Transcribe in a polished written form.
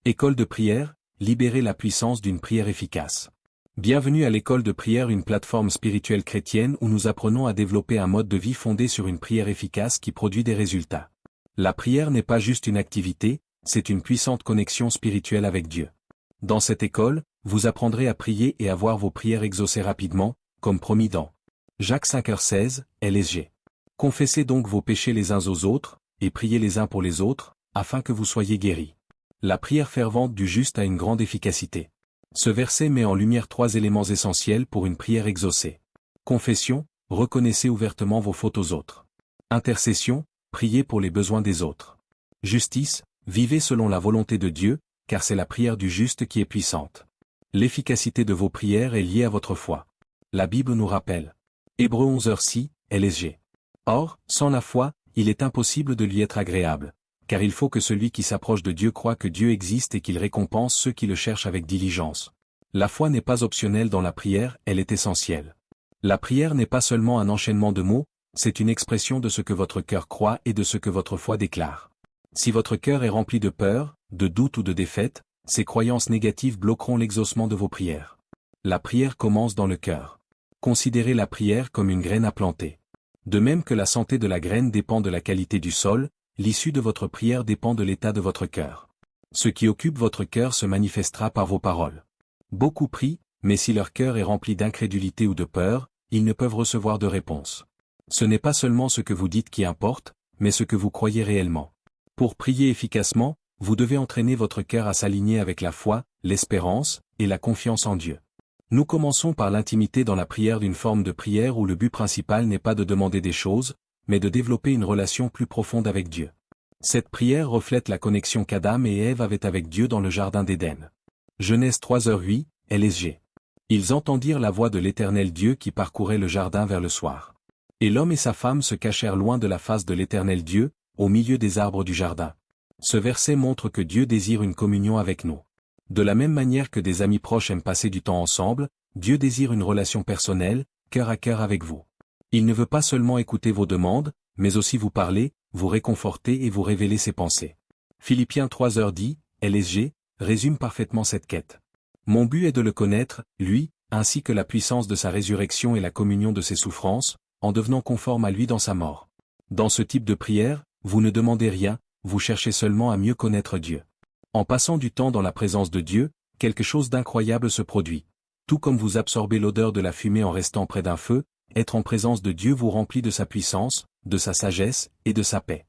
École de prière, libérez la puissance d'une prière efficace. Bienvenue à l'école de prière, une plateforme spirituelle chrétienne où nous apprenons à développer un mode de vie fondé sur une prière efficace qui produit des résultats. La prière n'est pas juste une activité, c'est une puissante connexion spirituelle avec Dieu. Dans cette école, vous apprendrez à prier et à voir vos prières exaucées rapidement, comme promis dans Jacques 5h16, LSG. Confessez donc vos péchés les uns aux autres, et priez les uns pour les autres, afin que vous soyez guéris. La prière fervente du juste a une grande efficacité. Ce verset met en lumière 3 éléments essentiels pour une prière exaucée. Confession, reconnaissez ouvertement vos fautes aux autres. Intercession, priez pour les besoins des autres. Justice, vivez selon la volonté de Dieu, car c'est la prière du juste qui est puissante. L'efficacité de vos prières est liée à votre foi. La Bible nous rappelle. Hébreux 11h6, LSG. Or, sans la foi, il est impossible de lui être agréable, car il faut que celui qui s'approche de Dieu croie que Dieu existe et qu'il récompense ceux qui le cherchent avec diligence. La foi n'est pas optionnelle dans la prière, elle est essentielle. La prière n'est pas seulement un enchaînement de mots, c'est une expression de ce que votre cœur croit et de ce que votre foi déclare. Si votre cœur est rempli de peur, de doute ou de défaite, ces croyances négatives bloqueront l'exaucement de vos prières. La prière commence dans le cœur. Considérez la prière comme une graine à planter. De même que la santé de la graine dépend de la qualité du sol, l'issue de votre prière dépend de l'état de votre cœur. Ce qui occupe votre cœur se manifestera par vos paroles. Beaucoup prient, mais si leur cœur est rempli d'incrédulité ou de peur, ils ne peuvent recevoir de réponse. Ce n'est pas seulement ce que vous dites qui importe, mais ce que vous croyez réellement. Pour prier efficacement, vous devez entraîner votre cœur à s'aligner avec la foi, l'espérance, et la confiance en Dieu. Nous commençons par l'intimité dans la prière, d'une forme de prière où le but principal n'est pas de demander des choses, mais de développer une relation plus profonde avec Dieu. Cette prière reflète la connexion qu'Adam et Ève avaient avec Dieu dans le jardin d'Éden. Genèse 3h8, LSG. Ils entendirent la voix de l'Éternel Dieu qui parcourait le jardin vers le soir. Et l'homme et sa femme se cachèrent loin de la face de l'Éternel Dieu, au milieu des arbres du jardin. Ce verset montre que Dieu désire une communion avec nous. De la même manière que des amis proches aiment passer du temps ensemble, Dieu désire une relation personnelle, cœur à cœur avec vous. Il ne veut pas seulement écouter vos demandes, mais aussi vous parler, vous réconforter et vous révéler ses pensées. Philippiens 3h10, LSG, résume parfaitement cette quête. Mon but est de le connaître, lui, ainsi que la puissance de sa résurrection et la communion de ses souffrances, en devenant conforme à lui dans sa mort. Dans ce type de prière, vous ne demandez rien, vous cherchez seulement à mieux connaître Dieu. En passant du temps dans la présence de Dieu, quelque chose d'incroyable se produit. Tout comme vous absorbez l'odeur de la fumée en restant près d'un feu, être en présence de Dieu vous remplit de sa puissance, de sa sagesse et de sa paix.